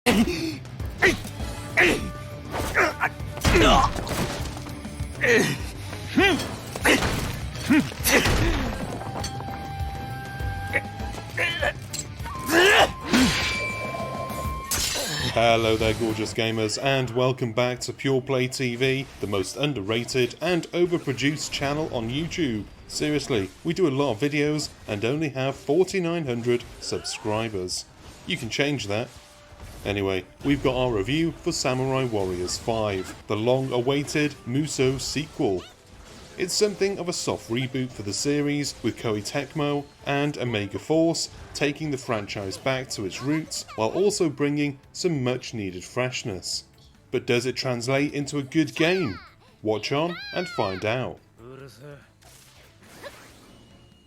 Hello there gorgeous gamers, and welcome back to Pure Play TV, the most underrated and overproduced channel on YouTube. Seriously, we do a lot of videos and only have 4,900 subscribers. You can change that. Anyway, we've got our review for Samurai Warriors 5, the long-awaited Musou sequel. It's something of a soft reboot for the series, with Koei Tecmo and Omega Force taking the franchise back to its roots while also bringing some much needed freshness. But does it translate into a good game? Watch on and find out.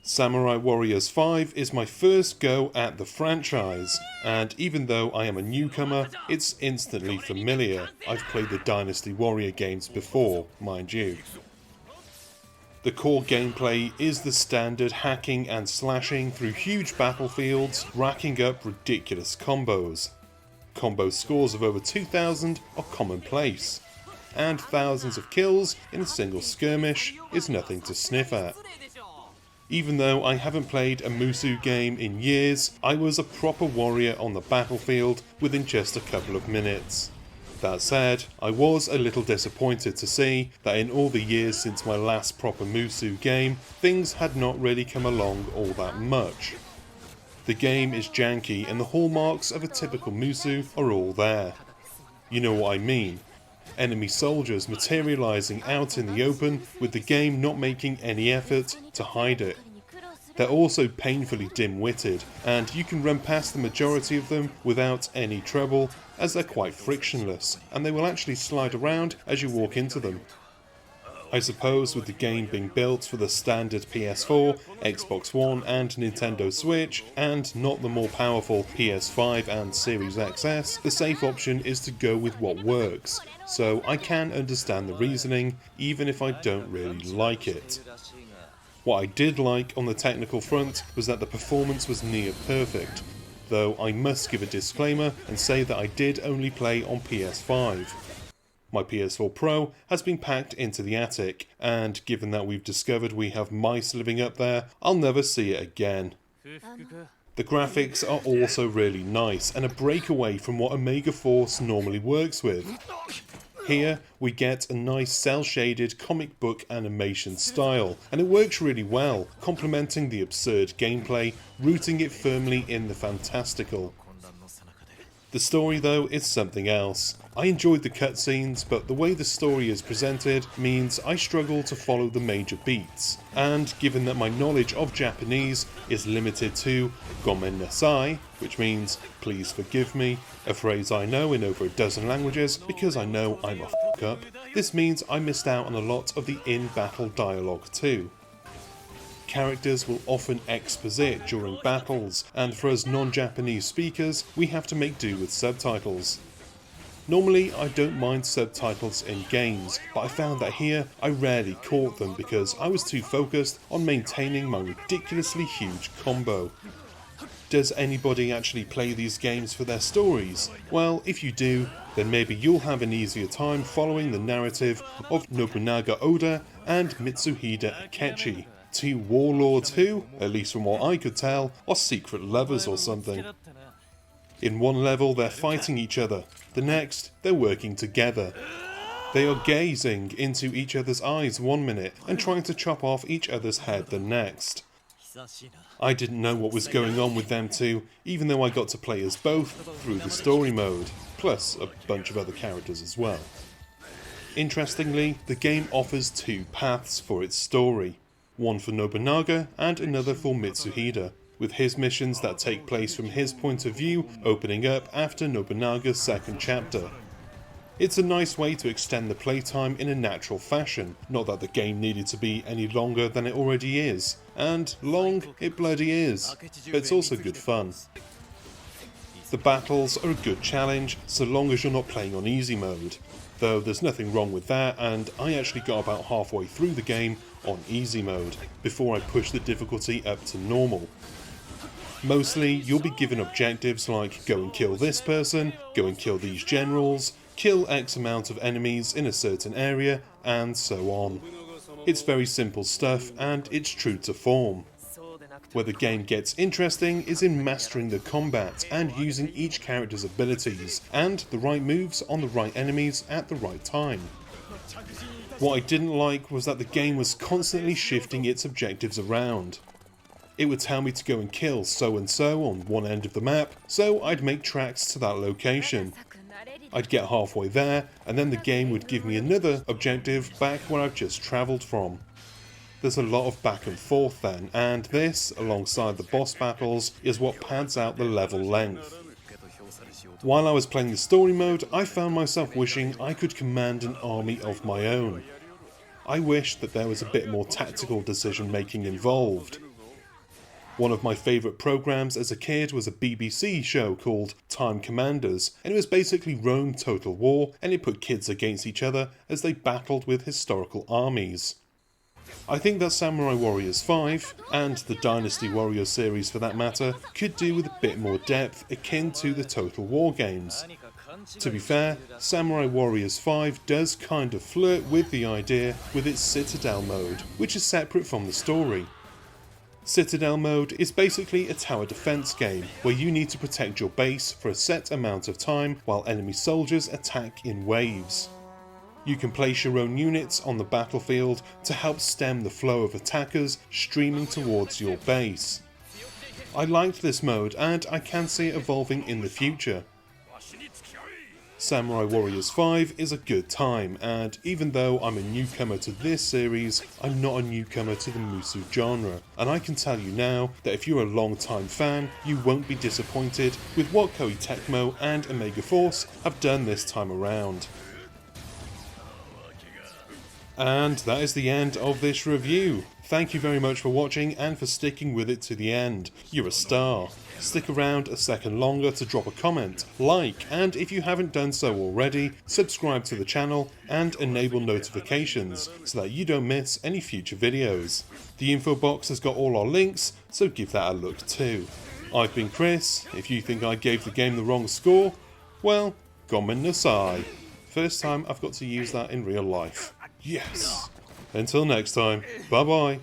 Samurai Warriors 5 is my first go at the franchise, and even though I am a newcomer, it's instantly familiar. I've played the Dynasty Warrior games before, mind you. The core gameplay is the standard hacking and slashing through huge battlefields, racking up ridiculous combos. Combo scores of over 2,000 are commonplace, and thousands of kills in a single skirmish is nothing to sniff at. Even though I haven't played a Musou game in years, I was a proper warrior on the battlefield within just a couple of minutes. That said, I was a little disappointed to see that in all the years since my last proper Musou game, things had not really come along all that much. The game is janky and the hallmarks of a typical Musou are all there. You know what I mean. Enemy soldiers materialising out in the open with the game not making any effort to hide it. They're also painfully dim-witted, and you can run past the majority of them without any trouble, as they're quite frictionless, and they will actually slide around as you walk into them. I suppose with the game being built for the standard PS4, Xbox One and Nintendo Switch, and not the more powerful PS5 and Series XS, the safe option is to go with what works, so I can understand the reasoning, even if I don't really like it. What I did like on the technical front was that the performance was near perfect, though I must give a disclaimer and say that I did only play on PS5. My PS4 Pro has been packed into the attic, and given that we've discovered we have mice living up there, I'll never see it again. The graphics are also really nice, and a breakaway from what Omega Force normally works with. Here, we get a nice cel-shaded comic book animation style, and it works really well, complementing the absurd gameplay, rooting it firmly in the fantastical. The story though is something else. I enjoyed the cutscenes, but the way the story is presented means I struggle to follow the major beats, and given that my knowledge of Japanese is limited to gomen nasai, which means please forgive me, a phrase I know in over a dozen languages because I know I'm a fuck up, this means I missed out on a lot of the in-battle dialogue too. Characters will often exposit during battles, and for us non-Japanese speakers, we have to make do with subtitles. Normally, I don't mind subtitles in games, but I found that here I rarely caught them because I was too focused on maintaining my ridiculously huge combo. Does anybody actually play these games for their stories? Well, if you do, then maybe you'll have an easier time following the narrative of Nobunaga Oda and Mitsuhide Akechi. Two warlords who, at least from what I could tell, are secret lovers or something. In one level they're fighting each other, the next they're working together. They are gazing into each other's eyes one minute and trying to chop off each other's head the next. I didn't know what was going on with them two, even though I got to play as both through the story mode, plus a bunch of other characters as well. Interestingly, the game offers two paths for its story. One for Nobunaga and another for Mitsuhide, with his missions that take place from his point of view opening up after Nobunaga's second chapter. It's a nice way to extend the playtime in a natural fashion, not that the game needed to be any longer than it already is, and long it bloody is, but it's also good fun. The battles are a good challenge so long as you're not playing on easy mode, though there's nothing wrong with that, and I actually got about halfway through the game on easy mode, before I pushed the difficulty up to normal. Mostly, you'll be given objectives like go and kill this person, go and kill these generals, kill X amount of enemies in a certain area, and so on. It's very simple stuff, and it's true to form. Where the game gets interesting is in mastering the combat and using each character's abilities, and the right moves on the right enemies at the right time. What I didn't like was that the game was constantly shifting its objectives around. It would tell me to go and kill so and so on one end of the map, so I'd make tracks to that location. I'd get halfway there, and then the game would give me another objective back where I've just travelled from. There's a lot of back and forth then, and this, alongside the boss battles, is what pads out the level length. While I was playing the story mode, I found myself wishing I could command an army of my own. I wished that there was a bit more tactical decision making involved. One of my favourite programmes as a kid was a BBC show called Time Commanders, and it was basically Rome Total War, and it put kids against each other as they battled with historical armies. I think that Samurai Warriors 5, and the Dynasty Warriors series for that matter, could do with a bit more depth akin to the Total War games. To be fair, Samurai Warriors 5 does kind of flirt with the idea with its Citadel mode, which is separate from the story. Citadel mode is basically a tower defense game where you need to protect your base for a set amount of time while enemy soldiers attack in waves. You can place your own units on the battlefield to help stem the flow of attackers streaming towards your base. I liked this mode and I can see it evolving in the future. Samurai Warriors 5 is a good time, and even though I'm a newcomer to this series, I'm not a newcomer to the Musu genre, and I can tell you now that if you're a long-time fan, you won't be disappointed with what Koei Tecmo and Omega Force have done this time around. And that is the end of this review. Thank you very much for watching and for sticking with it to the end. You're a star. Stick around a second longer to drop a comment, like, and if you haven't done so already, subscribe to the channel and enable notifications so that you don't miss any future videos. The info box has got all our links, so give that a look too. I've been Chris. If you think I gave the game the wrong score, well, gomen nasai. First time I've got to use that in real life. Yes! Until next time, bye bye.